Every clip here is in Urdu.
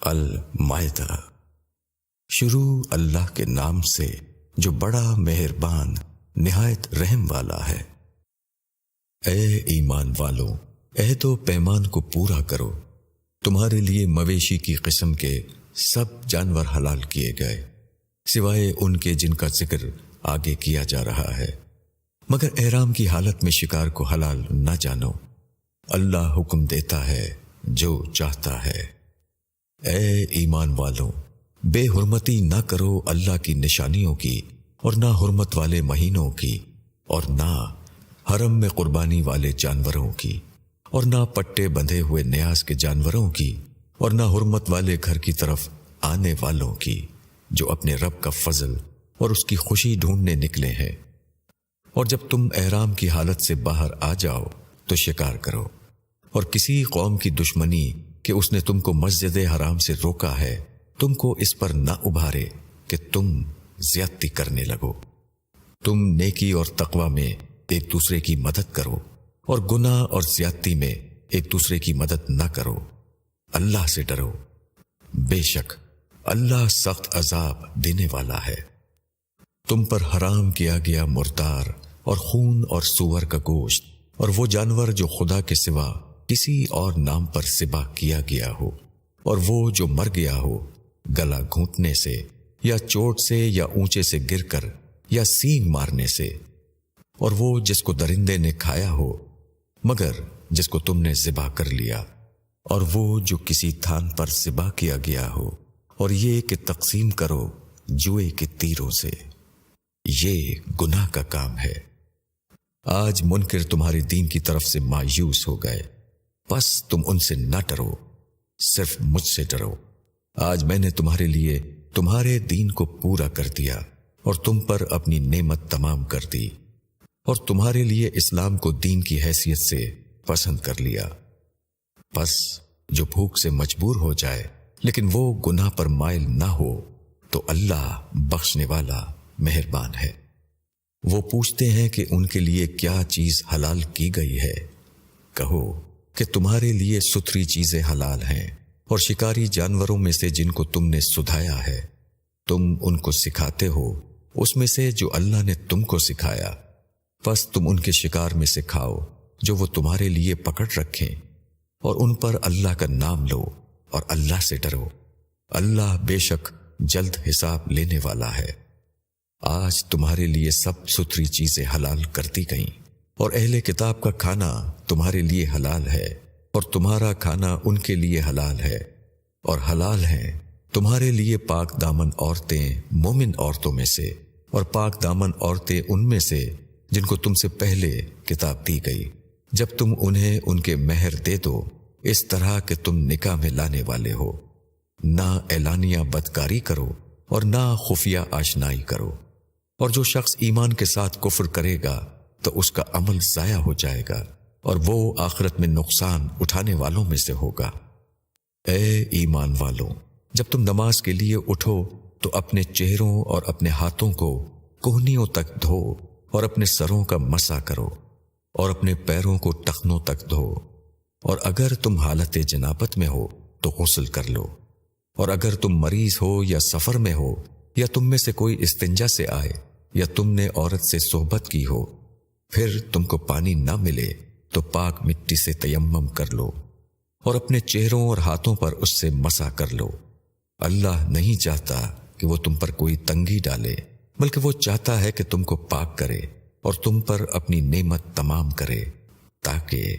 المائدہ۔ شروع اللہ کے نام سے جو بڑا مہربان نہایت رحم والا ہے۔ اے ایمان والو، عہد و پیمان کو پورا کرو۔ تمہارے لیے مویشی کی قسم کے سب جانور حلال کیے گئے، سوائے ان کے جن کا ذکر آگے کیا جا رہا ہے، مگر احرام کی حالت میں شکار کو حلال نہ جانو۔ اللہ حکم دیتا ہے جو چاہتا ہے۔ اے ایمان والو، بے حرمتی نہ کرو اللہ کی نشانیوں کی، اور نہ حرمت والے مہینوں کی، اور نہ حرم میں قربانی والے جانوروں کی، اور نہ پٹے بندھے ہوئے نیاز کے جانوروں کی، اور نہ حرمت والے گھر کی طرف آنے والوں کی جو اپنے رب کا فضل اور اس کی خوشی ڈھونڈنے نکلے ہیں۔ اور جب تم احرام کی حالت سے باہر آ جاؤ تو شکار کرو، اور کسی قوم کی دشمنی کہ اس نے تم کو مسجد حرام سے روکا ہے تم کو اس پر نہ ابھارے کہ تم زیادتی کرنے لگو۔ تم نیکی اور تقوی میں ایک دوسرے کی مدد کرو، اور گناہ اور زیادتی میں ایک دوسرے کی مدد نہ کرو۔ اللہ سے ڈرو، بے شک اللہ سخت عذاب دینے والا ہے۔ تم پر حرام کیا گیا مردار اور خون اور سور کا گوشت، اور وہ جانور جو خدا کے سوا کسی اور نام پر ذبح کیا گیا ہو، اور وہ جو مر گیا ہو گلا گھونٹنے سے یا چوٹ سے یا اونچے سے گر کر یا سینگ مارنے سے، اور وہ جس کو درندے نے کھایا ہو مگر جس کو تم نے ذبح کر لیا، اور وہ جو کسی تھان پر ذبح کیا گیا ہو، اور یہ کہ تقسیم کرو جوئے کے تیروں سے، یہ گناہ کا کام ہے۔ آج منکر تمہارے دین کی طرف سے مایوس ہو گئے، بس تم ان سے نہ ڈرو، صرف مجھ سے ڈرو۔ آج میں نے تمہارے لیے تمہارے دین کو پورا کر دیا، اور تم پر اپنی نعمت تمام کر دی، اور تمہارے لیے اسلام کو دین کی حیثیت سے پسند کر لیا۔ بس جو بھوک سے مجبور ہو جائے لیکن وہ گناہ پر مائل نہ ہو تو اللہ بخشنے والا مہربان ہے۔ وہ پوچھتے ہیں کہ ان کے لیے کیا چیز حلال کی گئی ہے؟ کہو کہ تمہارے لیے ستھری چیزیں حلال ہیں، اور شکاری جانوروں میں سے جن کو تم نے سدھایا ہے تم ان کو سکھاتے ہو اس میں سے جو اللہ نے تم کو سکھایا، بس تم ان کے شکار میں سے کھاؤ جو وہ تمہارے لیے پکڑ رکھیں، اور ان پر اللہ کا نام لو اور اللہ سے ڈرو۔ اللہ بے شک جلد حساب لینے والا ہے۔ آج تمہارے لیے سب ستھری چیزیں حلال کر دی گئیں، اور اہل کتاب کا کھانا تمہارے لیے حلال ہے، اور تمہارا کھانا ان کے لیے حلال ہے، اور حلال ہیں تمہارے لیے پاک دامن عورتیں مومن عورتوں میں سے، اور پاک دامن عورتیں ان میں سے جن کو تم سے پہلے کتاب دی گئی، جب تم انہیں ان کے مہر دے دو اس طرح کہ تم نکاح میں لانے والے ہو۔ نہ اعلانیہ بدکاری کرو اور نہ خفیہ آشنائی کرو، اور جو شخص ایمان کے ساتھ کفر کرے گا تو اس کا عمل ضائع ہو جائے گا، اور وہ آخرت میں نقصان اٹھانے والوں میں سے ہوگا۔ اے ایمان والو، جب تم نماز کے لیے اٹھو تو اپنے چہروں اور اپنے ہاتھوں کو کوہنیوں تک دھو، اور اپنے سروں کا مسح کرو، اور اپنے پیروں کو ٹخنوں تک دھو، اور اگر تم حالت جنابت میں ہو تو غسل کر لو، اور اگر تم مریض ہو یا سفر میں ہو، یا تم میں سے کوئی استنجا سے آئے، یا تم نے عورت سے صحبت کی ہو، پھر تم کو پانی نہ ملے تو پاک مٹی سے تیمم کر لو، اور اپنے چہروں اور ہاتھوں پر اس سے مسح کر لو۔ اللہ نہیں چاہتا کہ وہ تم پر کوئی تنگی ڈالے، بلکہ وہ چاہتا ہے کہ تم کو پاک کرے اور تم پر اپنی نعمت تمام کرے تاکہ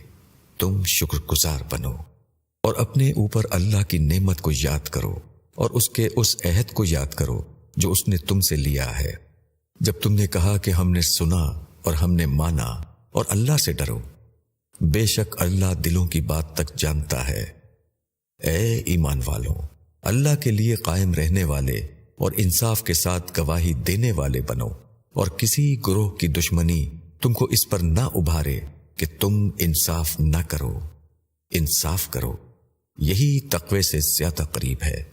تم شکر گزار بنو۔ اور اپنے اوپر اللہ کی نعمت کو یاد کرو، اور اس کے اس عہد کو یاد کرو جو اس نے تم سے لیا ہے، جب تم نے کہا کہ ہم نے سنا اور ہم نے مانا، اور اللہ سے ڈرو، بے شک اللہ دلوں کی بات تک جانتا ہے۔ اے ایمان والو، اللہ کے لیے قائم رہنے والے اور انصاف کے ساتھ گواہی دینے والے بنو، اور کسی گروہ کی دشمنی تم کو اس پر نہ ابھارے کہ تم انصاف نہ کرو۔ انصاف کرو، یہی تقوی سے زیادہ قریب ہے،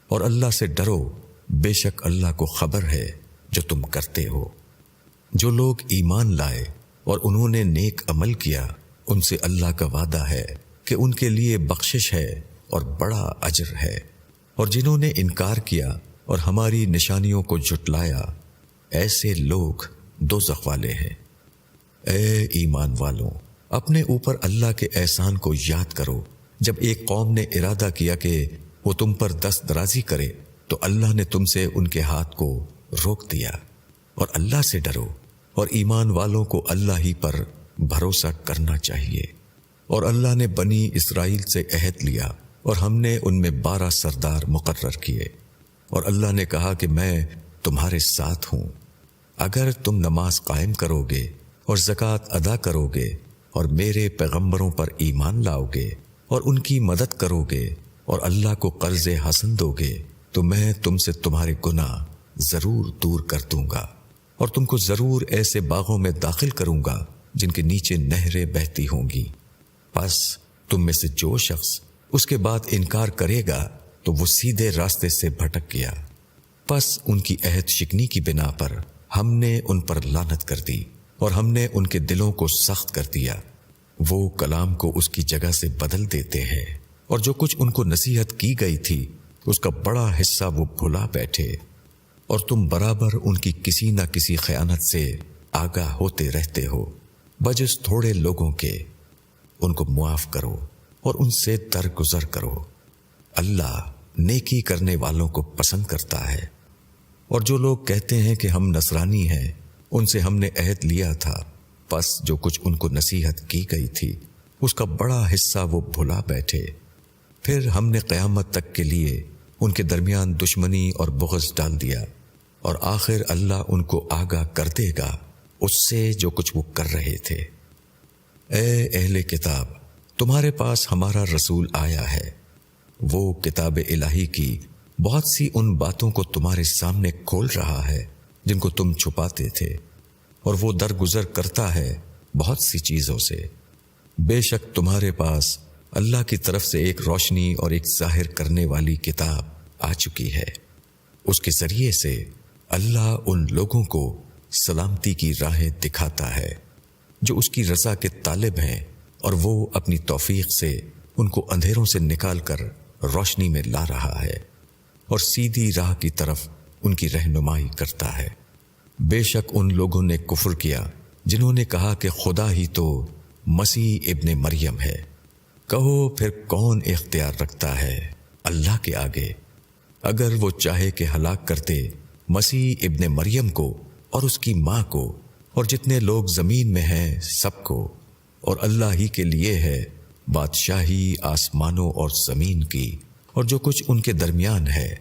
اور اللہ سے ڈرو، بے شک اللہ کو خبر ہے جو تم کرتے ہو۔ جو لوگ ایمان لائے اور انہوں نے نیک عمل کیا، ان سے اللہ کا وعدہ ہے کہ ان کے لیے بخشش ہے اور بڑا اجر ہے۔ اور جنہوں نے انکار کیا اور ہماری نشانیوں کو جھٹلایا، ایسے لوگ دوزخ والے ہیں۔ اے ایمان والوں، اپنے اوپر اللہ کے احسان کو یاد کرو۔ جب ایک قوم نے ارادہ کیا کہ وہ تم پر دست درازی کرے تو اللہ نے تم سے ان کے ہاتھ کو روک دیا۔ اور اللہ سے ڈرو، اور ایمان والوں کو اللہ ہی پر بھروسہ کرنا چاہیے۔ اور اللہ نے بنی اسرائیل سے عہد لیا، اور ہم نے ان میں 12 سردار مقرر کیے، اور اللہ نے کہا کہ میں تمہارے ساتھ ہوں اگر تم نماز قائم کرو گے اور زکوٰۃ ادا کرو گے اور میرے پیغمبروں پر ایمان لاؤ گے اور ان کی مدد کرو گے اور اللہ کو قرض حسن دو گے تو میں تم سے تمہارے گناہ ضرور دور کر دوں گا، اور تم کو ضرور ایسے باغوں میں داخل کروں گا جن کے نیچے نہریں بہتی ہوں گی۔ پس تم میں سے جو شخص اس کے بعد انکار کرے گا تو وہ سیدھے راستے سے بھٹک گیا۔ پس ان کی عہد شکنی کی بنا پر ہم نے ان پر لعنت کر دی، اور ہم نے ان کے دلوں کو سخت کر دیا۔ وہ کلام کو اس کی جگہ سے بدل دیتے ہیں، اور جو کچھ ان کو نصیحت کی گئی تھی اس کا بڑا حصہ وہ بھلا بیٹھے، اور تم برابر ان کی کسی نہ کسی خیانت سے آگاہ ہوتے رہتے ہو، بجز تھوڑے لوگوں کے۔ ان کو معاف کرو اور ان سے درگزر کرو۔ اللہ نیکی کرنے والوں کو پسند کرتا ہے۔ اور جو لوگ کہتے ہیں کہ ہم نصرانی ہیں، ان سے ہم نے عہد لیا تھا، پس جو کچھ ان کو نصیحت کی گئی تھی اس کا بڑا حصہ وہ بھلا بیٹھے۔ پھر ہم نے قیامت تک کے لیے ان کے درمیان دشمنی اور بغض ڈال دیا، اور آخر اللہ ان کو آگاہ کر دے گا اس سے جو کچھ وہ کر رہے تھے۔ اے اہل کتاب، تمہارے پاس ہمارا رسول آیا ہے، وہ کتاب الہی کی بہت سی ان باتوں کو تمہارے سامنے کھول رہا ہے جن کو تم چھپاتے تھے، اور وہ درگزر کرتا ہے بہت سی چیزوں سے۔ بے شک تمہارے پاس اللہ کی طرف سے ایک روشنی اور ایک ظاہر کرنے والی کتاب آ چکی ہے، اس کے ذریعے سے اللہ ان لوگوں کو سلامتی کی راہیں دکھاتا ہے جو اس کی رضا کے طالب ہیں، اور وہ اپنی توفیق سے ان کو اندھیروں سے نکال کر روشنی میں لا رہا ہے، اور سیدھی راہ کی طرف ان کی رہنمائی کرتا ہے۔ بے شک ان لوگوں نے کفر کیا جنہوں نے کہا کہ خدا ہی تو مسیح ابن مریم ہے۔ کہو پھر کون اختیار رکھتا ہے اللہ کے آگے؟ اگر وہ چاہے کہ ہلاک کرتے مسیح ابن مریم کو اور اس کی ماں کو اور جتنے لوگ زمین میں ہیں سب کو، اور اللہ ہی کے لیے ہے بادشاہی آسمانوں اور زمین کی اور جو کچھ ان کے درمیان ہے۔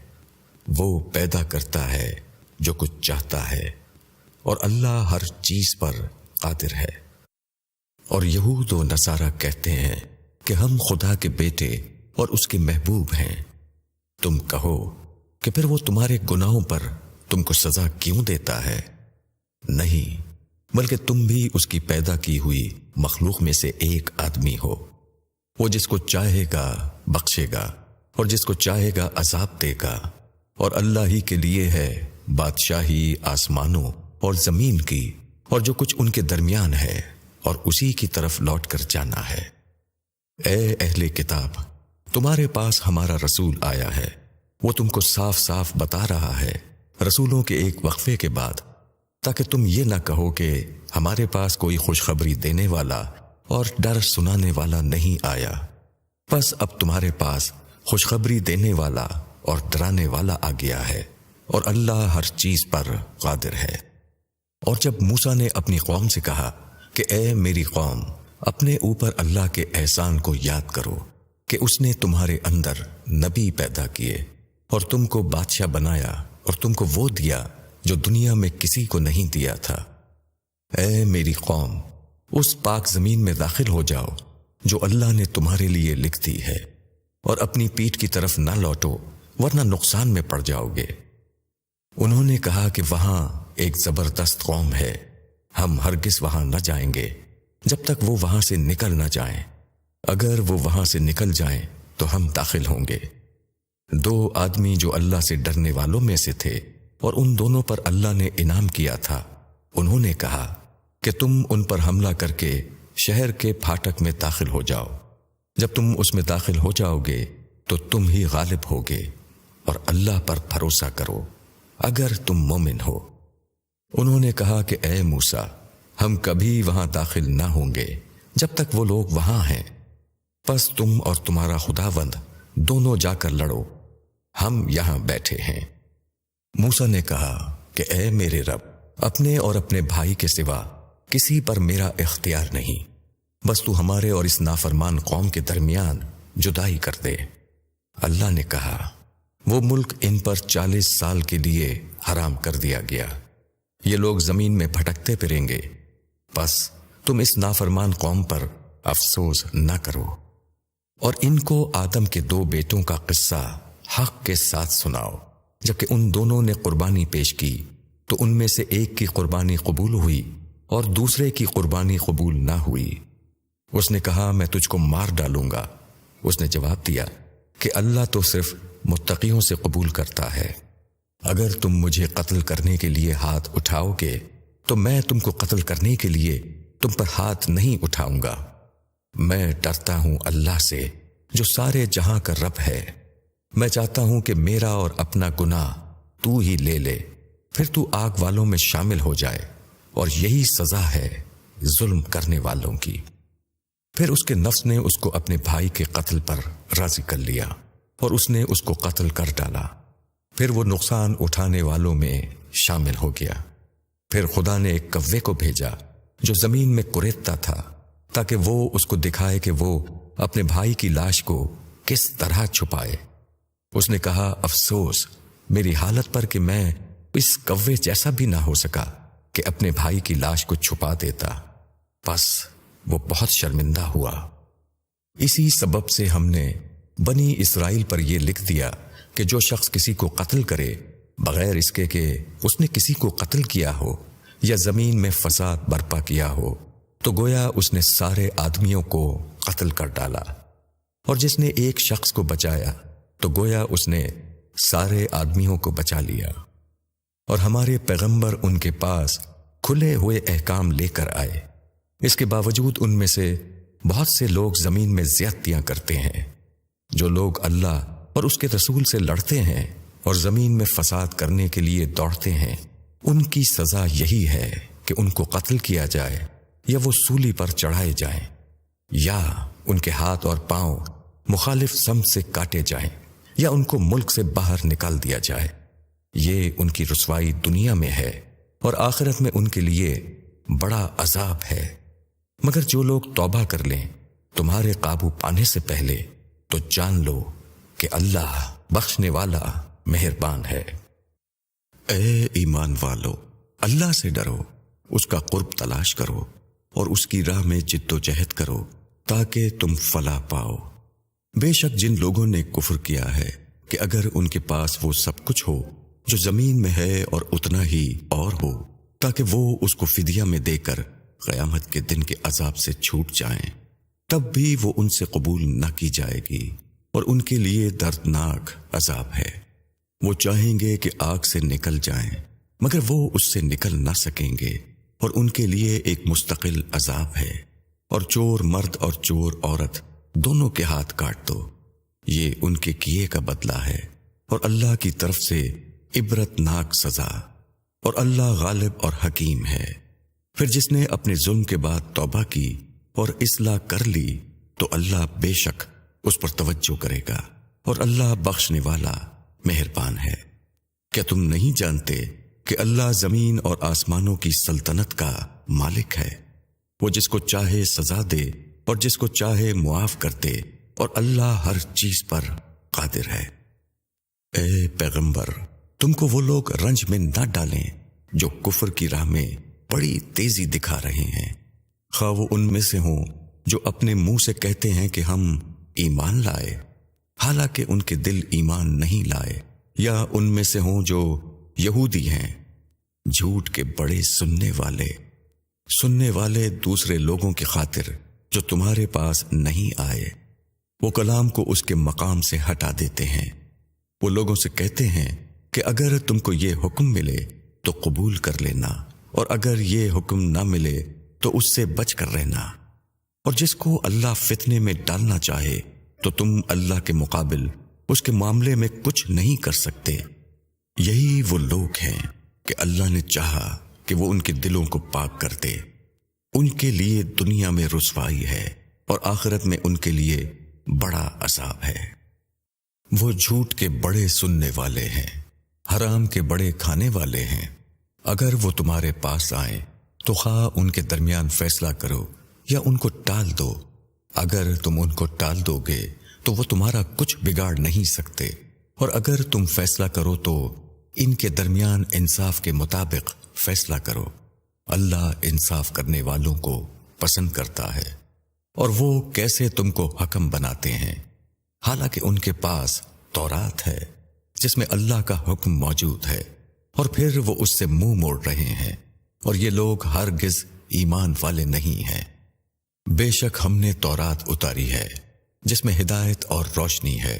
وہ پیدا کرتا ہے جو کچھ چاہتا ہے، اور اللہ ہر چیز پر قادر ہے۔ اور یہود و نصارہ کہتے ہیں کہ ہم خدا کے بیٹے اور اس کے محبوب ہیں۔ تم کہو کہ پھر وہ تمہارے گناہوں پر تم کو سزا کیوں دیتا ہے؟ نہیں، بلکہ تم بھی اس کی پیدا کی ہوئی مخلوق میں سے ایک آدمی ہو۔ وہ جس کو چاہے گا بخشے گا، اور جس کو چاہے گا عذاب دے گا، اور اللہ ہی کے لیے ہے بادشاہی آسمانوں اور زمین کی اور جو کچھ ان کے درمیان ہے، اور اسی کی طرف لوٹ کر جانا ہے۔ اے اہل کتاب، تمہارے پاس ہمارا رسول آیا ہے، وہ تم کو صاف صاف بتا رہا ہے رسولوں کے ایک وقفے کے بعد، تاکہ تم یہ نہ کہو کہ ہمارے پاس کوئی خوشخبری دینے والا اور ڈر سنانے والا نہیں آیا۔ بس اب تمہارے پاس خوشخبری دینے والا اور ڈرانے والا آ گیا ہے، اور اللہ ہر چیز پر قادر ہے۔ اور جب موسیٰ نے اپنی قوم سے کہا کہ اے میری قوم، اپنے اوپر اللہ کے احسان کو یاد کرو کہ اس نے تمہارے اندر نبی پیدا کیے اور تم کو بادشاہ بنایا اور تم کو وہ دیا جو دنیا میں کسی کو نہیں دیا تھا۔ اے میری قوم، اس پاک زمین میں داخل ہو جاؤ جو اللہ نے تمہارے لیے لکھ دی ہے، اور اپنی پیٹھ کی طرف نہ لوٹو ورنہ نقصان میں پڑ جاؤ گے۔ انہوں نے کہا کہ وہاں ایک زبردست قوم ہے، ہم ہرگز وہاں نہ جائیں گے جب تک وہ وہاں سے نکل نہ جائیں۔ اگر وہ وہاں سے نکل جائیں تو ہم داخل ہوں گے۔ 2 آدمی جو اللہ سے ڈرنے والوں میں سے تھے اور ان دونوں پر اللہ نے انعام کیا تھا، انہوں نے کہا کہ تم ان پر حملہ کر کے شہر کے پھاٹک میں داخل ہو جاؤ۔ جب تم اس میں داخل ہو جاؤ گے تو تم ہی غالب ہوگے، اور اللہ پر بھروسہ کرو اگر تم مومن ہو۔ انہوں نے کہا کہ اے موسیٰ، ہم کبھی وہاں داخل نہ ہوں گے جب تک وہ لوگ وہاں ہیں، پس تم اور تمہارا خداوند دونوں جا کر لڑو، ہم یہاں بیٹھے ہیں۔ موسیٰ نے کہا کہ اے میرے رب، اپنے اور اپنے بھائی کے سوا کسی پر میرا اختیار نہیں، بس تو ہمارے اور اس نافرمان قوم کے درمیان جدائی کر دے۔ اللہ نے کہا وہ ملک ان پر 40 سال کے لیے حرام کر دیا گیا، یہ لوگ زمین میں بھٹکتے پھریں گے، بس تم اس نافرمان قوم پر افسوس نہ کرو، اور ان کو آدم کے 2 بیٹوں کا قصہ حق کے ساتھ سناؤ۔ جبکہ ان دونوں نے قربانی پیش کی تو ان میں سے ایک کی قربانی قبول ہوئی اور دوسرے کی قربانی قبول نہ ہوئی۔ اس نے کہا میں تجھ کو مار ڈالوں گا۔ اس نے جواب دیا کہ اللہ تو صرف متقیوں سے قبول کرتا ہے، اگر تم مجھے قتل کرنے کے لیے ہاتھ اٹھاؤ گے تو میں تم کو قتل کرنے کے لیے تم پر ہاتھ نہیں اٹھاؤں گا۔ میں ڈرتا ہوں اللہ سے جو سارے جہاں کا رب ہے، میں چاہتا ہوں کہ میرا اور اپنا گناہ تو ہی لے لے، پھر تو آگ والوں میں شامل ہو جائے، اور یہی سزا ہے ظلم کرنے والوں کی۔ پھر اس کے نفس نے اس کو اپنے بھائی کے قتل پر راضی کر لیا اور اس نے اس کو قتل کر ڈالا، پھر وہ نقصان اٹھانے والوں میں شامل ہو گیا۔ پھر خدا نے ایک کوے کو بھیجا جو زمین میں کریدتا تھا تاکہ وہ اس کو دکھائے کہ وہ اپنے بھائی کی لاش کو کس طرح چھپائے۔ اس نے کہا افسوس میری حالت پر کہ میں اس کوے جیسا بھی نہ ہو سکا کہ اپنے بھائی کی لاش کو چھپا دیتا، بس وہ بہت شرمندہ ہوا۔ اسی سبب سے ہم نے بنی اسرائیل پر یہ لکھ دیا کہ جو شخص کسی کو قتل کرے بغیر اس کے کہ اس نے کسی کو قتل کیا ہو یا زمین میں فساد برپا کیا ہو تو گویا اس نے سارے آدمیوں کو قتل کر ڈالا، اور جس نے ایک شخص کو بچایا تو گویا اس نے سارے آدمیوں کو بچا لیا۔ اور ہمارے پیغمبر ان کے پاس کھلے ہوئے احکام لے کر آئے، اس کے باوجود ان میں سے بہت سے لوگ زمین میں زیادتیاں کرتے ہیں۔ جو لوگ اللہ اور اس کے رسول سے لڑتے ہیں اور زمین میں فساد کرنے کے لیے دوڑتے ہیں، ان کی سزا یہی ہے کہ ان کو قتل کیا جائے یا وہ سولی پر چڑھائے جائیں، یا ان کے ہاتھ اور پاؤں مخالف سمت سے کاٹے جائیں، یا ان کو ملک سے باہر نکال دیا جائے۔ یہ ان کی رسوائی دنیا میں ہے اور آخرت میں ان کے لیے بڑا عذاب ہے۔ مگر جو لوگ توبہ کر لیں تمہارے قابو پانے سے پہلے تو جان لو کہ اللہ بخشنے والا مہربان ہے۔ اے ایمان والو، اللہ سے ڈرو، اس کا قرب تلاش کرو اور اس کی راہ میں جد و جہد کرو تاکہ تم فلاح پاؤ۔ بے شک جن لوگوں نے کفر کیا ہے کہ اگر ان کے پاس وہ سب کچھ ہو جو زمین میں ہے اور اتنا ہی اور ہو تاکہ وہ اس کو فدیہ میں دے کر قیامت کے دن کے عذاب سے چھوٹ جائیں، تب بھی وہ ان سے قبول نہ کی جائے گی اور ان کے لیے دردناک عذاب ہے۔ وہ چاہیں گے کہ آگ سے نکل جائیں مگر وہ اس سے نکل نہ سکیں گے، اور ان کے لیے ایک مستقل عذاب ہے۔ اور چور مرد اور چور عورت دونوں کے ہاتھ کاٹ دو، یہ ان کے کیے کا بدلہ ہے، اور اللہ کی طرف سے عبرتناک سزا، اور اللہ غالب اور حکیم ہے۔ پھر جس نے اپنے ظلم کے بعد توبہ کی اور اصلاح کر لی تو اللہ بے شک اس پر توجہ کرے گا، اور اللہ بخشنے والا مہربان ہے۔ کیا تم نہیں جانتے کہ اللہ زمین اور آسمانوں کی سلطنت کا مالک ہے؟ وہ جس کو چاہے سزا دے اور جس کو چاہے معاف کر دے، اور اللہ ہر چیز پر قادر ہے۔ اے پیغمبر، تم کو وہ لوگ رنج میں نہ ڈالیں جو کفر کی راہ میں بڑی تیزی دکھا رہے ہیں، خواہ وہ ان میں سے ہوں جو اپنے منہ سے کہتے ہیں کہ ہم ایمان لائے حالانکہ ان کے دل ایمان نہیں لائے، یا ان میں سے ہوں جو یہودی ہیں، جھوٹ کے بڑے سننے والے دوسرے لوگوں کی خاطر جو تمہارے پاس نہیں آئے، وہ کلام کو اس کے مقام سے ہٹا دیتے ہیں۔ وہ لوگوں سے کہتے ہیں کہ اگر تم کو یہ حکم ملے تو قبول کر لینا، اور اگر یہ حکم نہ ملے تو اس سے بچ کر رہنا، اور جس کو اللہ فتنے میں ڈالنا چاہے تو تم اللہ کے مقابل اس کے معاملے میں کچھ نہیں کر سکتے۔ یہی وہ لوگ ہیں کہ اللہ نے چاہا کہ وہ ان کے دلوں کو پاک کر دے۔ ان کے لیے دنیا میں رسوائی ہے اور آخرت میں ان کے لیے بڑا عذاب ہے۔ وہ جھوٹ کے بڑے سننے والے ہیں، حرام کے بڑے کھانے والے ہیں۔ اگر وہ تمہارے پاس آئیں تو خواہ ان کے درمیان فیصلہ کرو یا ان کو ٹال دو۔ اگر تم ان کو ٹال دو گے تو وہ تمہارا کچھ بگاڑ نہیں سکتے، اور اگر تم فیصلہ کرو تو ان کے درمیان انصاف کے مطابق فیصلہ کرو۔ اللہ انصاف کرنے والوں کو پسند کرتا ہے۔ اور وہ کیسے تم کو حکم بناتے ہیں، حالانکہ ان کے پاس تورات ہے جس میں اللہ کا حکم موجود ہے، اور پھر وہ اس سے منہ موڑ رہے ہیں، اور یہ لوگ ہرگز ایمان والے نہیں ہیں۔ بے شک ہم نے تورات اتاری ہے جس میں ہدایت اور روشنی ہے،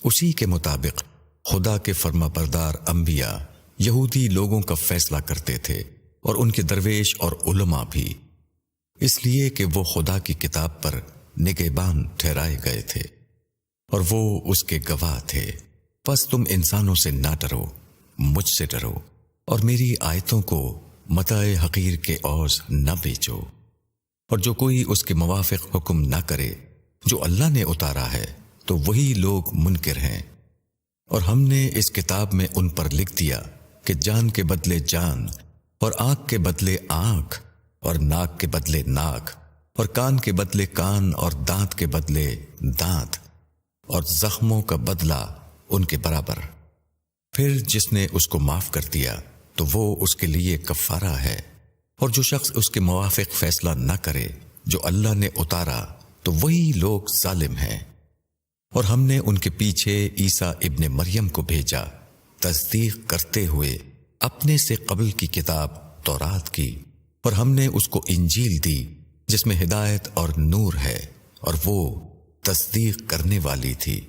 اسی کے مطابق خدا کے فرما بردار انبیاء یہودی لوگوں کا فیصلہ کرتے تھے، اور ان کے درویش اور علماء بھی، اس لیے کہ وہ خدا کی کتاب پر نگہبان ٹھہرائے گئے تھے اور وہ اس کے گواہ تھے۔ پس تم انسانوں سے نہ ڈرو، مجھ سے ڈرو، اور میری آیتوں کو متاع حقیر کے عوض نہ بیچو۔ اور جو کوئی اس کے موافق حکم نہ کرے جو اللہ نے اتارا ہے تو وہی لوگ منکر ہیں۔ اور ہم نے اس کتاب میں ان پر لکھ دیا کہ جان کے بدلے جان، اور آنکھ کے بدلے آنکھ، اور ناک کے بدلے ناک، اور کان کے بدلے کان، اور دانت کے بدلے دانت، اور زخموں کا بدلہ ان کے برابر۔ پھر جس نے اس کو معاف کر دیا تو وہ اس کے لیے کفارہ ہے، اور جو شخص اس کے موافق فیصلہ نہ کرے جو اللہ نے اتارا تو وہی لوگ ظالم ہیں۔ اور ہم نے ان کے پیچھے عیسیٰ ابن مریم کو بھیجا تصدیق کرتے ہوئے اپنے سے قبل کی کتاب تورات کی، اور ہم نے اس کو انجیل دی جس میں ہدایت اور نور ہے، اور وہ تصدیق کرنے والی تھی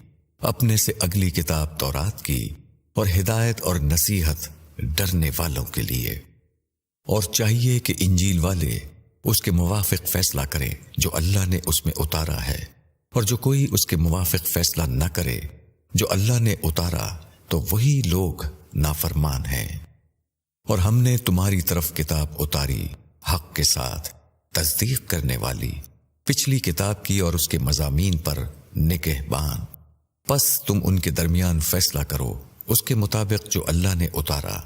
اپنے سے اگلی کتاب تورات کی، اور ہدایت اور نصیحت ڈرنے والوں کے لیے۔ اور چاہیے کہ انجیل والے اس کے موافق فیصلہ کریں جو اللہ نے اس میں اتارا ہے، اور جو کوئی اس کے موافق فیصلہ نہ کرے جو اللہ نے اتارا تو وہی لوگ نافرمان ہیں۔ اور ہم نے تمہاری طرف کتاب اتاری حق کے ساتھ، تصدیق کرنے والی، پچھلی کتاب کی اور اس کے مضامین پر نگہبان۔ پس تم ان کے درمیان فیصلہ کرو اس کے مطابق جو اللہ نے اتارا،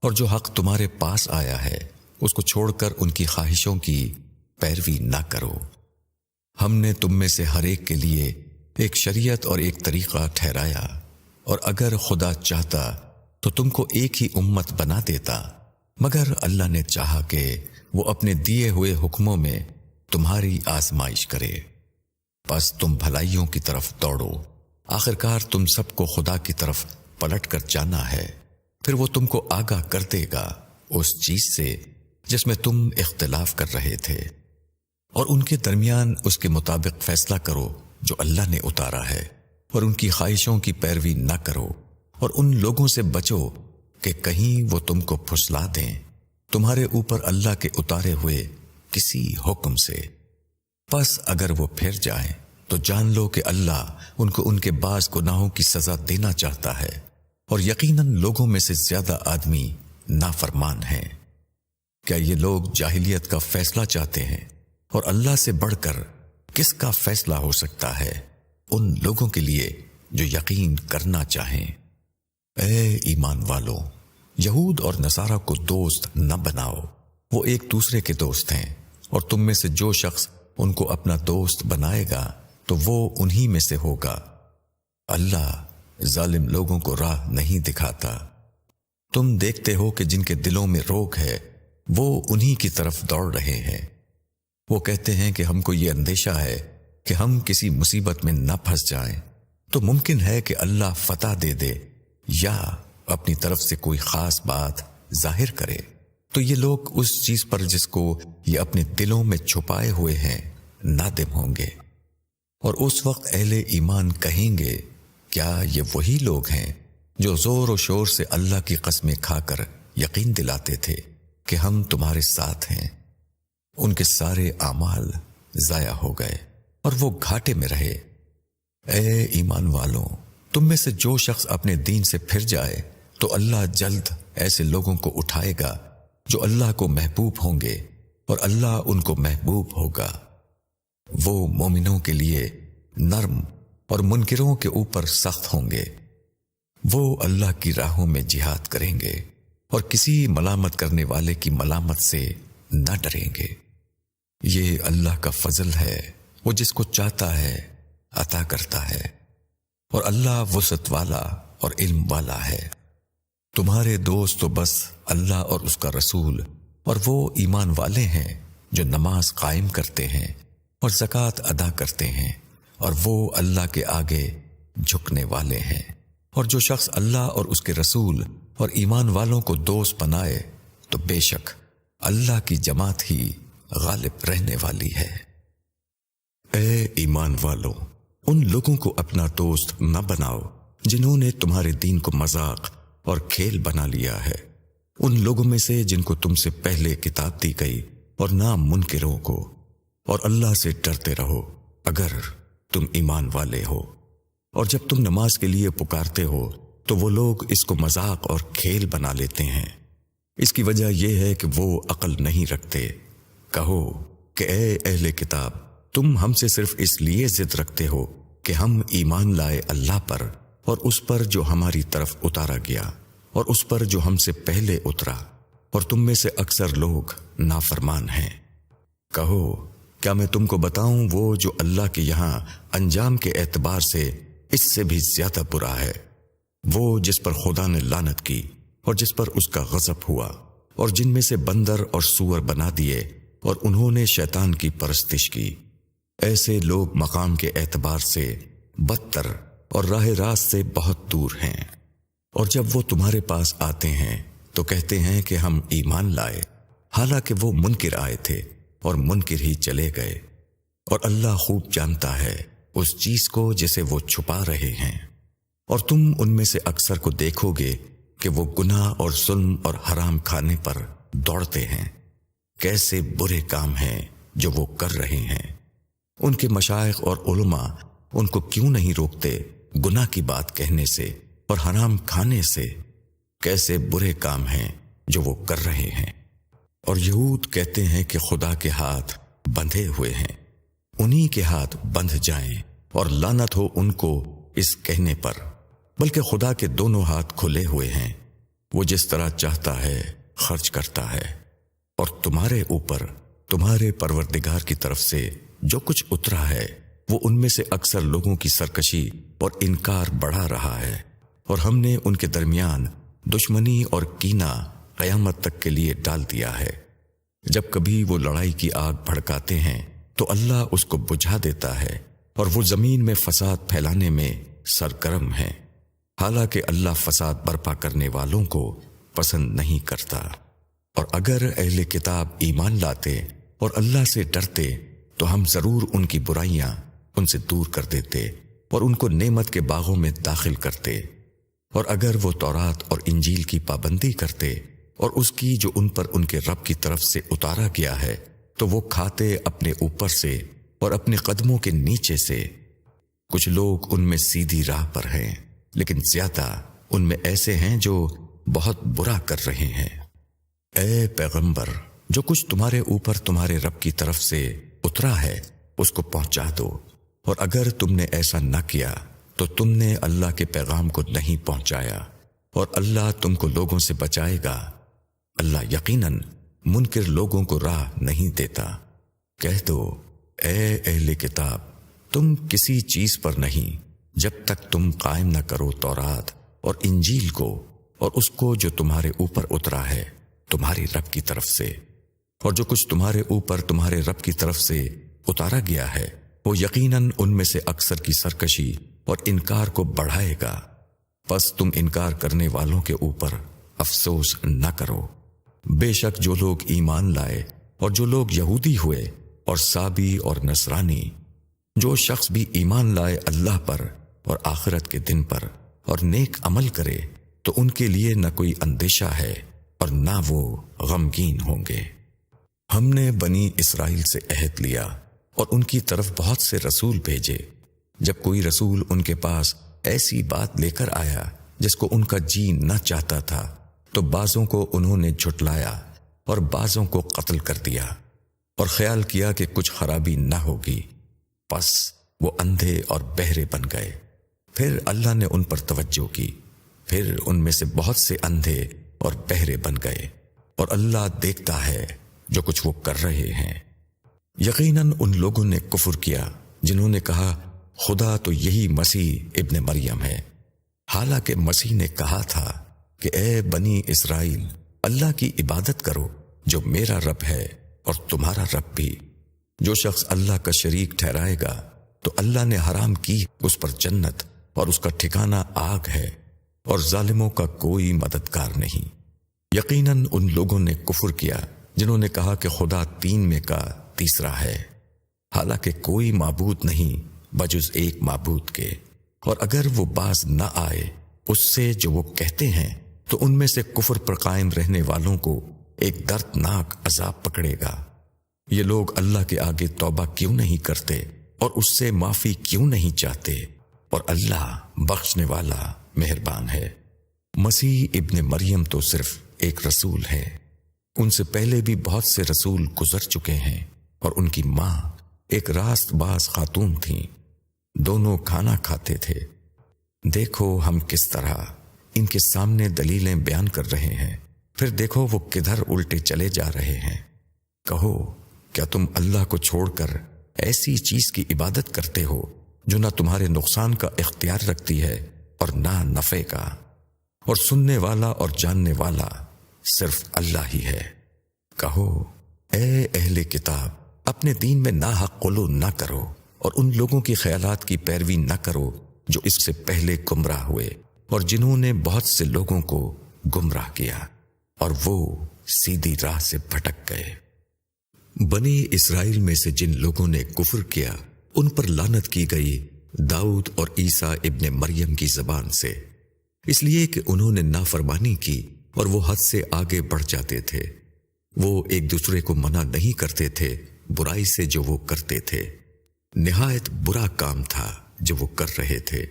اور جو حق تمہارے پاس آیا ہے اس کو چھوڑ کر ان کی خواہشوں کی پیروی نہ کرو۔ ہم نے تم میں سے ہر ایک کے لیے ایک شریعت اور ایک طریقہ ٹھہرایا، اور اگر خدا چاہتا تو تم کو ایک ہی امت بنا دیتا، مگر اللہ نے چاہا کہ وہ اپنے دیے ہوئے حکموں میں تمہاری آزمائش کرے۔ پس تم بھلائیوں کی طرف دوڑو، آخرکار تم سب کو خدا کی طرف پلٹ کر جانا ہے، پھر وہ تم کو آگاہ کر دے گا اس چیز سے جس میں تم اختلاف کر رہے تھے، اور ان کے درمیان اس کے مطابق فیصلہ کرو جو اللہ نے اتارا ہے، اور ان کی خواہشوں کی پیروی نہ کرو، اور ان لوگوں سے بچو کہ کہیں وہ تم کو پھسلا دیں تمہارے اوپر اللہ کے اتارے ہوئے کسی حکم سے۔ پس اگر وہ پھر جائیں تو جان لو کہ اللہ ان کو ان کے بعض گناہوں کی سزا دینا چاہتا ہے، اور یقیناً لوگوں میں سے زیادہ آدمی نافرمان ہیں۔ کیا یہ لوگ جاہلیت کا فیصلہ چاہتے ہیں، اور اللہ سے بڑھ کر کس کا فیصلہ ہو سکتا ہے ان لوگوں کے لیے جو یقین کرنا چاہیں۔ اے ایمان والو، یہود اور نصارہ کو دوست نہ بناؤ، وہ ایک دوسرے کے دوست ہیں، اور تم میں سے جو شخص ان کو اپنا دوست بنائے گا تو وہ انہی میں سے ہوگا۔ اللہ ظالم لوگوں کو راہ نہیں دکھاتا۔ تم دیکھتے ہو کہ جن کے دلوں میں روگ ہے وہ انہی کی طرف دوڑ رہے ہیں۔ وہ کہتے ہیں کہ ہم کو یہ اندیشہ ہے کہ ہم کسی مصیبت میں نہ پھنس جائیں، تو ممکن ہے کہ اللہ فتح دے دے یا اپنی طرف سے کوئی خاص بات ظاہر کرے، تو یہ لوگ اس چیز پر جس کو یہ اپنے دلوں میں چھپائے ہوئے ہیں نادم ہوں گے۔ اور اس وقت اہل ایمان کہیں گے، کیا یہ وہی لوگ ہیں جو زور و شور سے اللہ کی قسمیں کھا کر یقین دلاتے تھے کہ ہم تمہارے ساتھ ہیں؟ ان کے سارے اعمال ضائع ہو گئے اور وہ گھاٹے میں رہے۔ اے ایمان والوں، تم میں سے جو شخص اپنے دین سے پھر جائے تو اللہ جلد ایسے لوگوں کو اٹھائے گا جو اللہ کو محبوب ہوں گے اور اللہ ان کو محبوب ہوگا۔ وہ مومنوں کے لیے نرم اور منکروں کے اوپر سخت ہوں گے۔ وہ اللہ کی راہوں میں جہاد کریں گے اور کسی ملامت کرنے والے کی ملامت سے نہ ڈریں گے۔ یہ اللہ کا فضل ہے، وہ جس کو چاہتا ہے عطا کرتا ہے، اور اللہ وسعت والا اور علم والا ہے۔ تمہارے دوست تو بس اللہ اور اس کا رسول اور وہ ایمان والے ہیں جو نماز قائم کرتے ہیں اور زکوٰۃ ادا کرتے ہیں، اور وہ اللہ کے آگے جھکنے والے ہیں۔ اور جو شخص اللہ اور اس کے رسول اور ایمان والوں کو دوست بنائے تو بے شک اللہ کی جماعت ہی غالب رہنے والی ہے۔ اے ایمان والو، ان لوگوں کو اپنا دوست نہ بناؤ جنہوں نے تمہارے دین کو مذاق اور کھیل بنا لیا ہے، ان لوگوں میں سے جن کو تم سے پہلے کتاب دی گئی، اور نہ منکروں کو، اور اللہ سے ڈرتے رہو اگر تم ایمان والے ہو۔ اور جب تم نماز کے لیے پکارتے ہو تو وہ لوگ اس کو مذاق اور کھیل بنا لیتے ہیں۔ اس کی وجہ یہ ہے کہ وہ عقل نہیں رکھتے۔ کہو کہ اے اہل کتاب، تم ہم سے صرف اس لیے ضد رکھتے ہو کہ ہم ایمان لائے اللہ پر اور اس پر جو ہماری طرف اتارا گیا اور اس پر جو ہم سے پہلے اترا، اور تم میں سے اکثر لوگ نافرمان ہیں۔ کہو کیا میں تم کو بتاؤں وہ جو اللہ کے یہاں انجام کے اعتبار سے اس سے بھی زیادہ برا ہے، وہ جس پر خدا نے لعنت کی اور جس پر اس کا غضب ہوا، اور جن میں سے بندر اور سور بنا دیے اور انہوں نے شیطان کی پرستش کی۔ ایسے لوگ مقام کے اعتبار سے بدتر اور راہ راست سے بہت دور ہیں۔ اور جب وہ تمہارے پاس آتے ہیں تو کہتے ہیں کہ ہم ایمان لائے، حالانکہ وہ منکر آئے تھے اور منکر ہی چلے گئے، اور اللہ خوب جانتا ہے اس چیز کو جسے وہ چھپا رہے ہیں۔ اور تم ان میں سے اکثر کو دیکھو گے کہ وہ گناہ اور ظلم اور حرام کھانے پر دوڑتے ہیں۔ کیسے برے کام ہیں جو وہ کر رہے ہیں۔ ان کے مشائخ اور علماء ان کو کیوں نہیں روکتے گناہ کی بات کہنے سے اور حرام کھانے سے؟ کیسے برے کام ہیں جو وہ کر رہے ہیں۔ اور یہود کہتے ہیں کہ خدا کے ہاتھ بندھے ہوئے ہیں، انہی کے ہاتھ بندھ جائیں اور لعنت ہو ان کو اس کہنے پر، بلکہ خدا کے دونوں ہاتھ کھلے ہوئے ہیں، وہ جس طرح چاہتا ہے خرچ کرتا ہے۔ اور تمہارے اوپر تمہارے پروردگار کی طرف سے جو کچھ اترا ہے وہ ان میں سے اکثر لوگوں کی سرکشی اور انکار بڑھا رہا ہے، اور ہم نے ان کے درمیان دشمنی اور کینہ قیامت تک کے لیے ڈال دیا ہے۔ جب کبھی وہ لڑائی کی آگ بھڑکاتے ہیں تو اللہ اس کو بجھا دیتا ہے، اور وہ زمین میں فساد پھیلانے میں سرگرم ہے، حالانکہ اللہ فساد برپا کرنے والوں کو پسند نہیں کرتا۔ اور اگر اہل کتاب ایمان لاتے اور اللہ سے ڈرتے تو ہم ضرور ان کی برائیاں ان سے دور کر دیتے اور ان کو نعمت کے باغوں میں داخل کرتے۔ اور اگر وہ تورات اور انجیل کی پابندی کرتے اور اس کی جو ان پر ان کے رب کی طرف سے اتارا گیا ہے تو وہ کھاتے اپنے اوپر سے اور اپنے قدموں کے نیچے سے۔ کچھ لوگ ان میں سیدھی راہ پر ہیں، لیکن زیادہ ان میں ایسے ہیں جو بہت برا کر رہے ہیں۔ اے پیغمبر، جو کچھ تمہارے اوپر تمہارے رب کی طرف سے اترا ہے اس کو پہنچا دو، اور اگر تم نے ایسا نہ کیا تو تم نے اللہ کے پیغام کو نہیں پہنچایا، اور اللہ تم کو لوگوں سے بچائے گا۔ اللہ یقیناً منکر لوگوں کو راہ نہیں دیتا۔ کہہ دو اے اہل کتاب، تم کسی چیز پر نہیں جب تک تم قائم نہ کرو تورات اور انجیل کو اور اس کو جو تمہارے اوپر اترا ہے تمہاری رب کی طرف سے، اور جو کچھ تمہارے اوپر تمہارے رب کی طرف سے اتارا گیا ہے وہ یقیناً ان میں سے اکثر کی سرکشی اور انکار کو بڑھائے گا۔ پس تم انکار کرنے والوں کے اوپر افسوس نہ کرو۔ بے شک جو لوگ ایمان لائے اور جو لوگ یہودی ہوئے اور سابی اور نصرانی، جو شخص بھی ایمان لائے اللہ پر اور آخرت کے دن پر اور نیک عمل کرے تو ان کے لیے نہ کوئی اندیشہ ہے اور نہ وہ غمگین ہوں گے۔ ہم نے بنی اسرائیل سے عہد لیا اور ان کی طرف بہت سے رسول بھیجے۔ جب کوئی رسول ان کے پاس ایسی بات لے کر آیا جس کو ان کا جی نہ چاہتا تھا تو بعضوں کو انہوں نے جھٹلایا اور بعضوں کو قتل کر دیا اور خیال کیا کہ کچھ خرابی نہ ہوگی، پس وہ اندھے اور بہرے بن گئے۔ پھر اللہ نے ان پر توجہ کی، پھر ان میں سے بہت سے اندھے اور بہرے بن گئے، اور اللہ دیکھتا ہے جو کچھ وہ کر رہے ہیں۔ یقیناً ان لوگوں نے کفر کیا جنہوں نے کہا خدا تو یہی مسیح ابن مریم ہے، حالانکہ مسیح نے کہا تھا کہ اے بنی اسرائیل، اللہ کی عبادت کرو جو میرا رب ہے اور تمہارا رب بھی۔ جو شخص اللہ کا شریک ٹھہرائے گا تو اللہ نے حرام کی اس پر جنت اور اس کا ٹھکانہ آگ ہے، اور ظالموں کا کوئی مددگار نہیں۔ یقیناً ان لوگوں نے کفر کیا جنہوں نے کہا کہ خدا تین میں کا تیسرا ہے، حالانکہ کوئی معبود نہیں بجز ایک معبود کے، اور اگر وہ باز نہ آئے اس سے جو وہ کہتے ہیں تو ان میں سے کفر پر قائم رہنے والوں کو ایک دردناک عذاب پکڑے گا۔ یہ لوگ اللہ کے آگے توبہ کیوں نہیں کرتے اور اس سے معافی کیوں نہیں چاہتے، اور اللہ بخشنے والا مہربان ہے۔ مسیح ابن مریم تو صرف ایک رسول ہے، ان سے پہلے بھی بہت سے رسول گزر چکے ہیں، اور ان کی ماں ایک راست باز خاتون تھیں، دونوں کھانا کھاتے تھے۔ دیکھو ہم کس طرح ان کے سامنے دلیلیں بیان کر رہے ہیں، پھر دیکھو وہ کدھر الٹے چلے جا رہے ہیں۔ کہو کیا تم اللہ کو چھوڑ کر ایسی چیز کی عبادت کرتے ہو جو نہ تمہارے نقصان کا اختیار رکھتی ہے اور نہ نفع کا، اور سننے والا اور جاننے والا صرف اللہ ہی ہے۔ کہو اے اہل کتاب، اپنے دین میں ناحق غلو نہ کرو اور ان لوگوں کی خیالات کی پیروی نہ کرو جو اس سے پہلے گمراہ ہوئے اور جنہوں نے بہت سے لوگوں کو گمراہ کیا اور وہ سیدھی راہ سے بھٹک گئے۔ بنی اسرائیل میں سے جن لوگوں نے کفر کیا ان پر لعنت کی گئی داؤد اور عیسیٰ ابن مریم کی زبان سے، اس لیے کہ انہوں نے نافرمانی کی اور وہ حد سے آگے بڑھ جاتے تھے۔ وہ ایک دوسرے کو منع نہیں کرتے تھے برائی سے جو وہ کرتے تھے، نہایت برا کام تھا جو وہ کر رہے تھے۔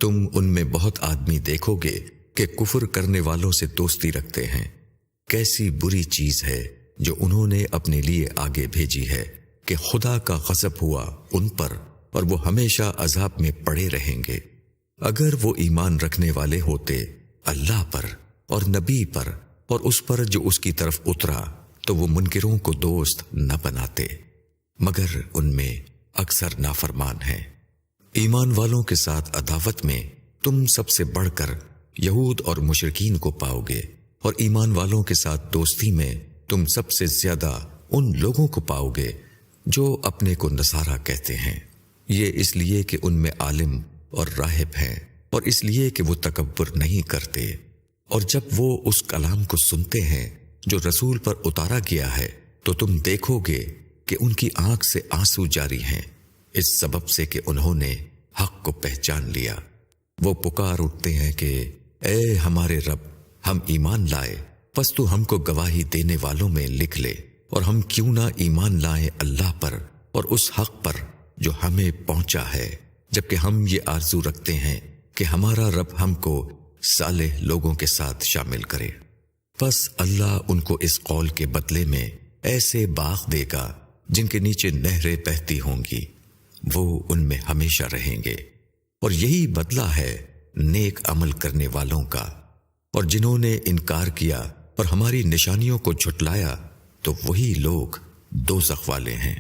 تم ان میں بہت آدمی دیکھو گے کہ کفر کرنے والوں سے دوستی رکھتے ہیں۔ کیسی بری چیز ہے جو انہوں نے اپنے لیے آگے بھیجی ہے کہ خدا کا غضب ہوا ان پر اور وہ ہمیشہ عذاب میں پڑے رہیں گے۔ اگر وہ ایمان رکھنے والے ہوتے اللہ پر اور نبی پر اور اس پر جو اس کی طرف اترا تو وہ منکروں کو دوست نہ بناتے، مگر ان میں اکثر نافرمان ہیں۔ ایمان والوں کے ساتھ عداوت میں تم سب سے بڑھ کر یہود اور مشرکین کو پاؤ گے، اور ایمان والوں کے ساتھ دوستی میں تم سب سے زیادہ ان لوگوں کو پاؤ گے جو اپنے کو نصارہ کہتے ہیں، یہ اس لیے کہ ان میں عالم اور راہب ہیں، اور اس لیے کہ وہ تکبر نہیں کرتے۔ اور جب وہ اس کلام کو سنتے ہیں جو رسول پر اتارا گیا ہے تو تم دیکھو گے کہ ان کی آنکھ سے آنسو جاری ہیں، اس سبب سے کہ انہوں نے حق کو پہچان لیا۔ وہ پکار اٹھتے ہیں کہ اے ہمارے رب، ہم ایمان لائے، پس تو ہم کو گواہی دینے والوں میں لکھ لے، اور ہم کیوں نہ ایمان لائیں اللہ پر اور اس حق پر جو ہمیں پہنچا ہے، جبکہ ہم یہ آرزو رکھتے ہیں کہ ہمارا رب ہم کو صالح لوگوں کے ساتھ شامل کرے۔ پس اللہ ان کو اس قول کے بدلے میں ایسے باغ دے گا جن کے نیچے نہریں بہتی ہوں گی، وہ ان میں ہمیشہ رہیں گے، اور یہی بدلہ ہے نیک عمل کرنے والوں کا۔ اور جنہوں نے انکار کیا اور ہماری نشانیوں کو جھٹلایا تو وہی لوگ دوزخ والے ہیں۔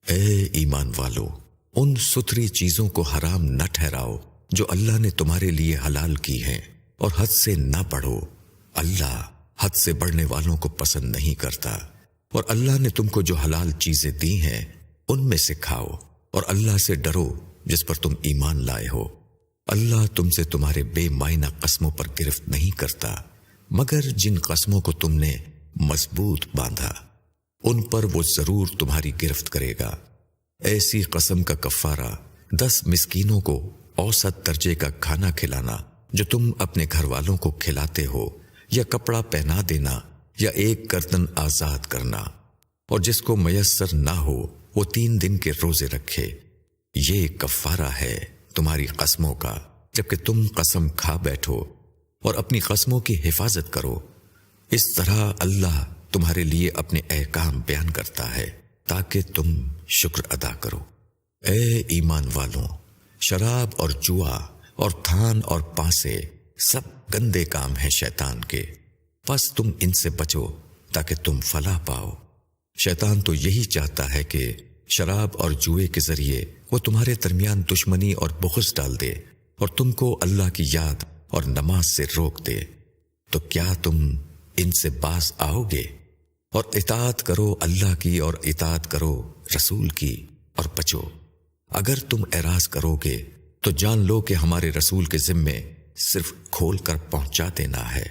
اے ایمان والو، ان ستھری چیزوں کو حرام نہ ٹھہراؤ جو اللہ نے تمہارے لیے حلال کی ہیں، اور حد سے نہ بڑھو، اللہ حد سے بڑھنے والوں کو پسند نہیں کرتا۔ اور اللہ نے تم کو جو حلال چیزیں دی ہیں ان میں سے کھاؤ، اور اللہ سے ڈرو جس پر تم ایمان لائے ہو۔ اللہ تم سے تمہارے بے معنی قسموں پر گرفت نہیں کرتا، مگر جن قسموں کو تم نے مضبوط باندھا ان پر وہ ضرور تمہاری گرفت کرے گا۔ ایسی قسم کا کفارہ 10 مسکینوں کو اوسط درجے کا کھانا کھلانا جو تم اپنے گھر والوں کو کھلاتے ہو، یا کپڑا پہنا دینا، یا ایک گردن آزاد کرنا، اور جس کو میسر نہ ہو وہ 3 دن کے روزے رکھے۔ یہ کفارہ ہے تمہاری قسموں کا جبکہ تم قسم کھا بیٹھو اور اپنی قسموں کی حفاظت کرو۔ اس طرح اللہ تمہارے لیے اپنے احکام بیان کرتا ہے تاکہ تم شکر ادا کرو۔ اے ایمان والوں، شراب اور جوا اور تھان اور پانسے سب گندے کام ہیں شیطان کے، پس تم ان سے بچو تاکہ تم فلاح پاؤ۔ شیطان تو یہی چاہتا ہے کہ شراب اور جوئے کے ذریعے وہ تمہارے درمیان دشمنی اور بغض ڈال دے اور تم کو اللہ کی یاد اور نماز سے روک دے۔ تو کیا تم ان سے باز آؤ گے؟ اور اطاعت کرو اللہ کی اور اطاعت کرو رسول کی اور بچو۔ اگر تم اعراض کرو گے تو جان لو کہ ہمارے رسول کے ذمے صرف کھول کر پہنچا دینا ہے۔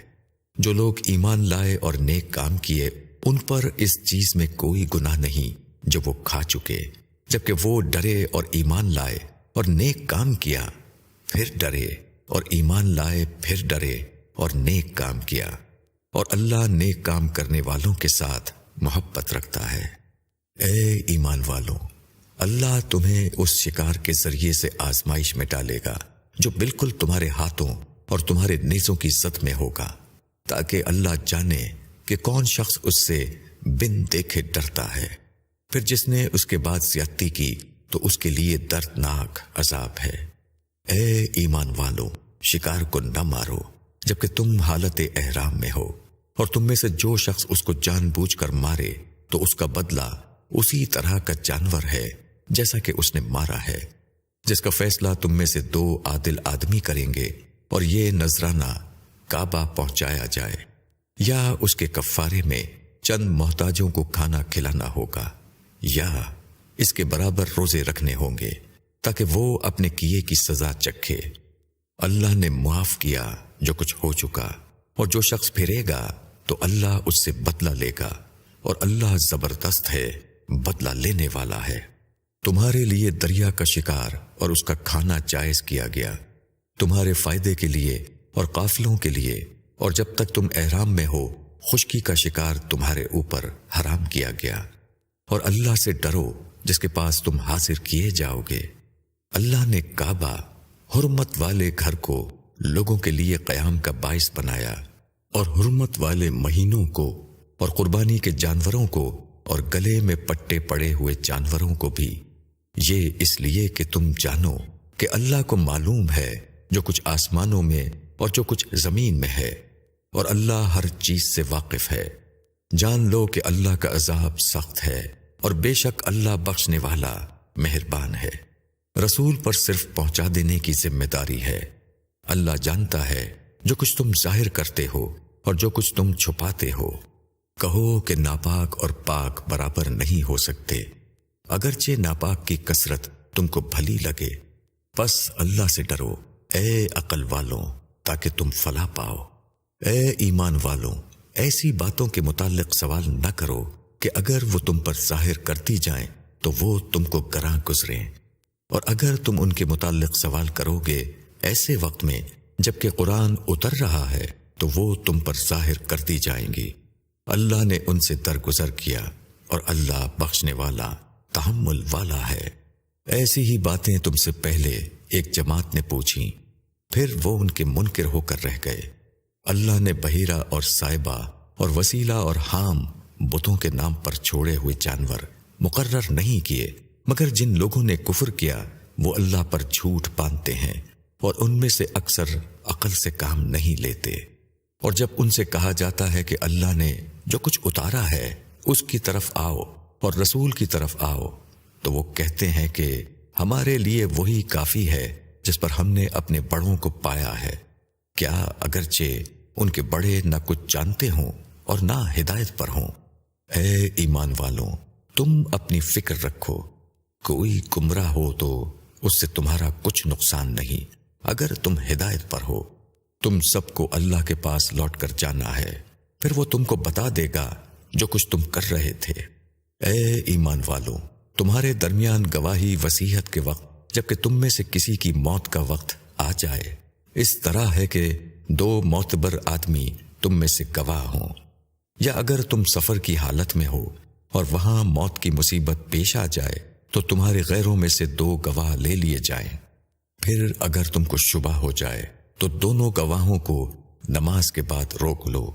جو لوگ ایمان لائے اور نیک کام کیے ان پر اس چیز میں کوئی گناہ نہیں جو وہ کھا چکے، جبکہ وہ ڈرے اور ایمان لائے اور نیک کام کیا، پھر ڈرے اور ایمان لائے، پھر ڈرے اور نیک کام کیا، اور اللہ نیک کام کرنے والوں کے ساتھ محبت رکھتا ہے۔ اے ایمان والوں، اللہ تمہیں اس شکار کے ذریعے سے آزمائش میں ڈالے گا جو بالکل تمہارے ہاتھوں اور تمہارے نیزوں کی زد میں ہوگا، تاکہ اللہ جانے کہ کون شخص اس سے بن دیکھے ڈرتا ہے۔ پھر جس نے اس کے بعد زیادتی کی تو اس کے لیے دردناک عذاب ہے۔ اے ایمان والو، شکار کو نہ مارو جبکہ تم حالت احرام میں ہو، اور تم میں سے جو شخص اس کو جان بوجھ کر مارے تو اس کا بدلہ اسی طرح کا جانور ہے جیسا کہ اس نے مارا ہے، جس کا فیصلہ تم میں سے 2 عادل آدمی کریں گے، اور یہ نذرانہ کعبہ پہنچایا جائے، یا اس کے کفارے میں چند محتاجوں کو کھانا کھلانا ہوگا، یا اس کے برابر روزے رکھنے ہوں گے تاکہ وہ اپنے کیے کی سزا چکھے۔ اللہ نے معاف کیا جو کچھ ہو چکا، اور جو شخص پھرے گا تو اللہ اس سے بدلہ لے گا، اور اللہ زبردست ہے، بدلہ لینے والا ہے۔ تمہارے لیے دریا کا شکار اور اس کا کھانا جائز کیا گیا، تمہارے فائدے کے لیے اور قافلوں کے لیے، اور جب تک تم احرام میں ہو خشکی کا شکار تمہارے اوپر حرام کیا گیا۔ اور اللہ سے ڈرو جس کے پاس تم حاضر کیے جاؤ گے۔ اللہ نے کعبہ، حرمت والے گھر کو لوگوں کے لیے قیام کا باعث بنایا، اور حرمت والے مہینوں کو اور قربانی کے جانوروں کو اور گلے میں پٹے پڑے ہوئے جانوروں کو بھی، یہ اس لیے کہ تم جانو کہ اللہ کو معلوم ہے جو کچھ آسمانوں میں اور جو کچھ زمین میں ہے، اور اللہ ہر چیز سے واقف ہے۔ جان لو کہ اللہ کا عذاب سخت ہے، اور بے شک اللہ بخشنے والا مہربان ہے۔ رسول پر صرف پہنچا دینے کی ذمہ داری ہے۔ اللہ جانتا ہے جو کچھ تم ظاہر کرتے ہو اور جو کچھ تم چھپاتے ہو۔ کہو کہ ناپاک اور پاک برابر نہیں ہو سکتے، اگرچہ ناپاک کی کثرت تم کو بھلی لگے۔ بس اللہ سے ڈرو اے عقل والوں تاکہ تم فلاح پاؤ۔ اے ایمان والوں، ایسی باتوں کے متعلق سوال نہ کرو کہ اگر وہ تم پر ظاہر کرتی جائیں تو وہ تم کو گراں گزریں، اور اگر تم ان کے متعلق سوال کرو گے ایسے وقت میں جبکہ قرآن اتر رہا ہے تو وہ تم پر ظاہر کرتی جائیں گی۔ اللہ نے ان سے درگزر کیا، اور اللہ بخشنے والا تحمل والا ہے۔ ایسی ہی باتیں تم سے پہلے ایک جماعت نے پوچھیں، پھر وہ ان کے منکر ہو کر رہ گئے۔ اللہ نے بحیرہ اور سائبہ اور وسیلہ اور حام بتوں کے نام پر چھوڑے ہوئے جانور مقرر نہیں کیے، مگر جن لوگوں نے کفر کیا وہ اللہ پر جھوٹ باندھتے ہیں، اور ان میں سے اکثر عقل سے کام نہیں لیتے۔ اور جب ان سے کہا جاتا ہے کہ اللہ نے جو کچھ اتارا ہے اس کی طرف آؤ اور رسول کی طرف آؤ، تو وہ کہتے ہیں کہ ہمارے لیے وہی کافی ہے جس پر ہم نے اپنے بڑوں کو پایا ہے۔ کیا اگرچہ ان کے بڑے نہ کچھ جانتے ہوں اور نہ ہدایت پر ہوں؟ اے ایمان والوں، تم اپنی فکر رکھو، کوئی گمراہ ہو تو اس سے تمہارا کچھ نقصان نہیں اگر تم ہدایت پر ہو۔ تم سب کو اللہ کے پاس لوٹ کر جانا ہے، پھر وہ تم کو بتا دے گا جو کچھ تم کر رہے تھے۔ اے ایمان والوں، تمہارے درمیان گواہی وصیت کے وقت جبکہ تم میں سے کسی کی موت کا وقت آ جائے، اس طرح ہے کہ 2 معتبر آدمی تم میں سے گواہ ہوں، یا اگر تم سفر کی حالت میں ہو اور وہاں موت کی مصیبت پیش آ جائے تو تمہارے غیروں میں سے 2 گواہ لے لیے جائیں۔ پھر اگر تم کو شبہ ہو جائے تو دونوں گواہوں کو نماز کے بعد روک لو،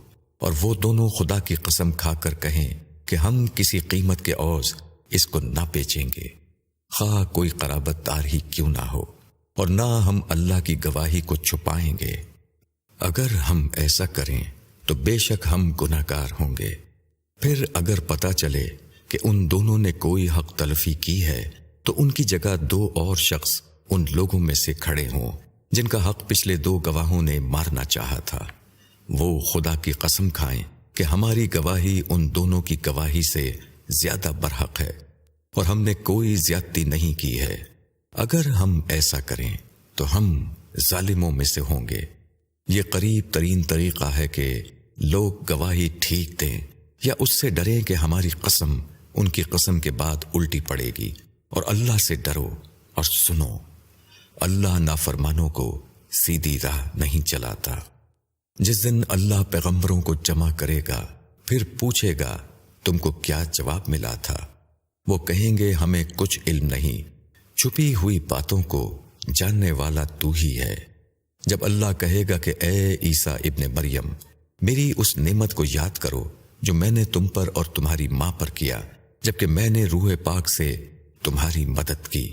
اور وہ دونوں خدا کی قسم کھا کر کہیں کہ ہم کسی قیمت کے عوض اس کو نہ بیچیں گے، خواہ کوئی قرابت دار ہی کیوں نہ ہو، اور نہ ہم اللہ کی گواہی کو چھپائیں گے۔ اگر ہم ایسا کریں تو بے شک ہم گناہ گار ہوں گے۔ پھر اگر پتہ چلے کہ ان دونوں نے کوئی حق تلفی کی ہے تو ان کی جگہ دو اور شخص ان لوگوں میں سے کھڑے ہوں جن کا حق پچھلے دو گواہوں نے مارنا چاہا تھا، وہ خدا کی قسم کھائیں کہ ہماری گواہی ان دونوں کی گواہی سے زیادہ برحق ہے، اور ہم نے کوئی زیادتی نہیں کی ہے۔ اگر ہم ایسا کریں تو ہم ظالموں میں سے ہوں گے۔ یہ قریب ترین طریقہ ہے کہ لوگ گواہی ٹھیک دیں یا اس سے ڈریں کہ ہماری قسم ان کی قسم کے بعد الٹی پڑے گی، اور اللہ سے ڈرو اور سنو، اللہ نافرمانوں کو سیدھی راہ نہیں چلاتا۔ جس دن اللہ پیغمبروں کو جمع کرے گا پھر پوچھے گا تم کو کیا جواب ملا تھا، وہ کہیں گے ہمیں کچھ علم نہیں، چھپی ہوئی باتوں کو جاننے والا تو ہی ہے۔ جب اللہ کہے گا کہ اے عیسیٰ ابن مریم، میری اس نعمت کو یاد کرو جو میں نے تم پر اور تمہاری ماں پر کیا، جبکہ میں نے روح پاک سے تمہاری مدد کی۔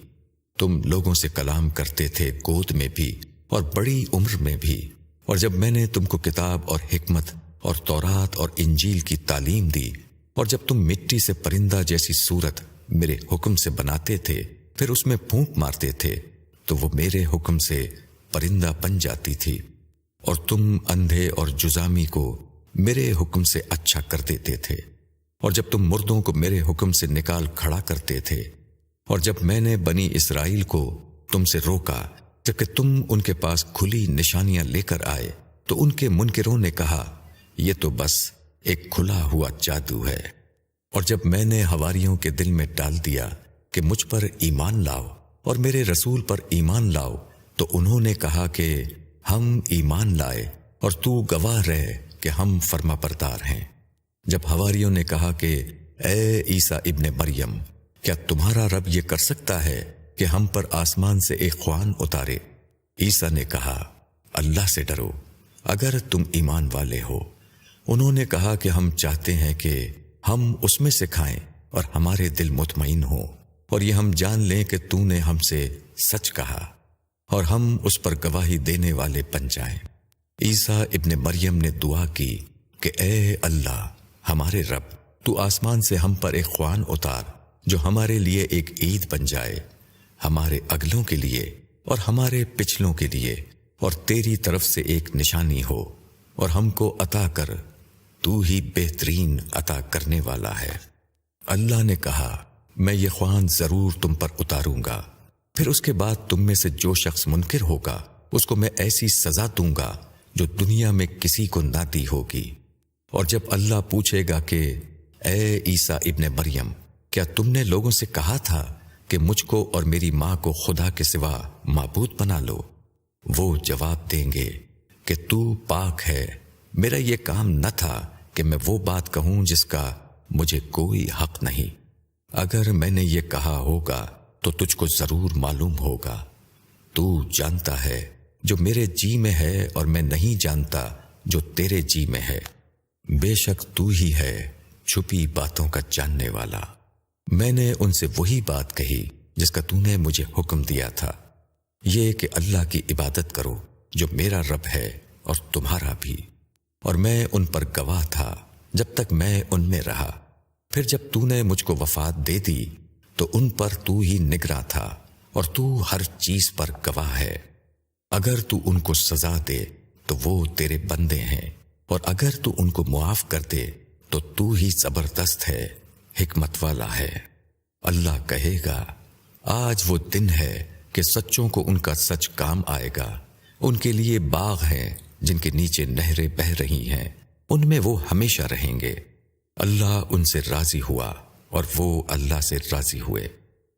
تم لوگوں سے کلام کرتے تھے گود میں بھی اور بڑی عمر میں بھی، اور جب میں نے تم کو کتاب اور حکمت اور تورات اور انجیل کی تعلیم دی، اور جب تم مٹی سے پرندہ جیسی صورت میرے حکم سے بناتے تھے پھر اس میں پھونک مارتے تھے تو وہ میرے حکم سے پرندہ بن جاتی تھی، اور تم اندھے اور جزامی کو میرے حکم سے اچھا کر دیتے تھے، اور جب تم مردوں کو میرے حکم سے نکال کھڑا کرتے تھے، اور جب میں نے بنی اسرائیل کو تم سے روکا جبکہ تم ان کے پاس کھلی نشانیاں لے کر آئے، تو ان کے منکروں نے کہا یہ تو بس ایک کھلا ہوا جادو ہے۔ اور جب میں نے حواریوں کے دل میں ڈال دیا کہ مجھ پر ایمان لاؤ اور میرے رسول پر ایمان لاؤ، تو انہوں نے کہا کہ ہم ایمان لائے اور تو گواہ رہے کہ ہم فرما بردار ہیں۔ جب حواریوں نے کہا کہ اے عیسیٰ ابن مریم، کیا تمہارا رب یہ کر سکتا ہے کہ ہم پر آسمان سے ایک خوان اتارے؟ عیسیٰ نے کہا اللہ سے ڈرو اگر تم ایمان والے ہو۔ انہوں نے کہا کہ ہم چاہتے ہیں کہ ہم اس میں سے کھائیں اور ہمارے دل مطمئن ہوں، اور یہ ہم جان لیں کہ تو نے ہم سے سچ کہا، اور ہم اس پر گواہی دینے والے بن جائیں۔ عیسیٰ ابن مریم نے دعا کی کہ اے اللہ ہمارے رب، تو آسمان سے ہم پر ایک خوان اتار جو ہمارے لیے ایک عید بن جائے، ہمارے اگلوں کے لیے اور ہمارے پچھلوں کے لیے، اور تیری طرف سے ایک نشانی ہو، اور ہم کو عطا کر، تو ہی بہترین عطا کرنے والا ہے۔ اللہ نے کہا میں یہ خوان ضرور تم پر اتاروں گا، پھر اس کے بعد تم میں سے جو شخص منکر ہوگا اس کو میں ایسی سزا دوں گا جو دنیا میں کسی کو نہ دی ہوگی۔ اور جب اللہ پوچھے گا کہ اے عیسیٰ ابن مریم، کیا تم نے لوگوں سے کہا تھا کہ مجھ کو اور میری ماں کو خدا کے سوا معبود بنا لو؟ وہ جواب دیں گے کہ تو پاک ہے، میرا یہ کام نہ تھا کہ میں وہ بات کہوں جس کا مجھے کوئی حق نہیں۔ اگر میں نے یہ کہا ہوگا تو تجھ کو ضرور معلوم ہوگا۔ تو جانتا ہے جو میرے جی میں ہے اور میں نہیں جانتا جو تیرے جی میں ہے۔ بے شک تو ہی ہے چھپی باتوں کا جاننے والا۔ میں نے ان سے وہی بات کہی جس کا تو نے مجھے حکم دیا تھا، یہ کہ اللہ کی عبادت کرو جو میرا رب ہے اور تمہارا بھی، اور میں ان پر گواہ تھا جب تک میں ان میں رہا۔ پھر جب تو نے مجھ کو وفات دے دی تو ان پر تو ہی نگراں تھا، اور تو ہر چیز پر گواہ ہے۔ اگر تو ان کو سزا دے تو وہ تیرے بندے ہیں، اور اگر تو ان کو معاف کر دے تو ہی زبردست ہے، حکمت والا ہے۔ اللہ کہے گا آج وہ دن ہے کہ سچوں کو ان کا سچ کام آئے گا، ان کے لیے باغ ہیں جن کے نیچے نہریں بہہ رہی ہیں، ان میں وہ ہمیشہ رہیں گے۔ اللہ ان سے راضی ہوا اور وہ اللہ سے راضی ہوئے،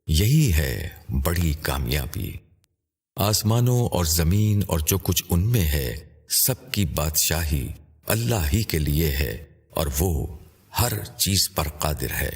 یہی ہے بڑی کامیابی۔ آسمانوں اور زمین اور جو کچھ ان میں ہے سب کی بادشاہی اللہ ہی کے لیے ہے، اور وہ ہر چیز پر قادر ہے۔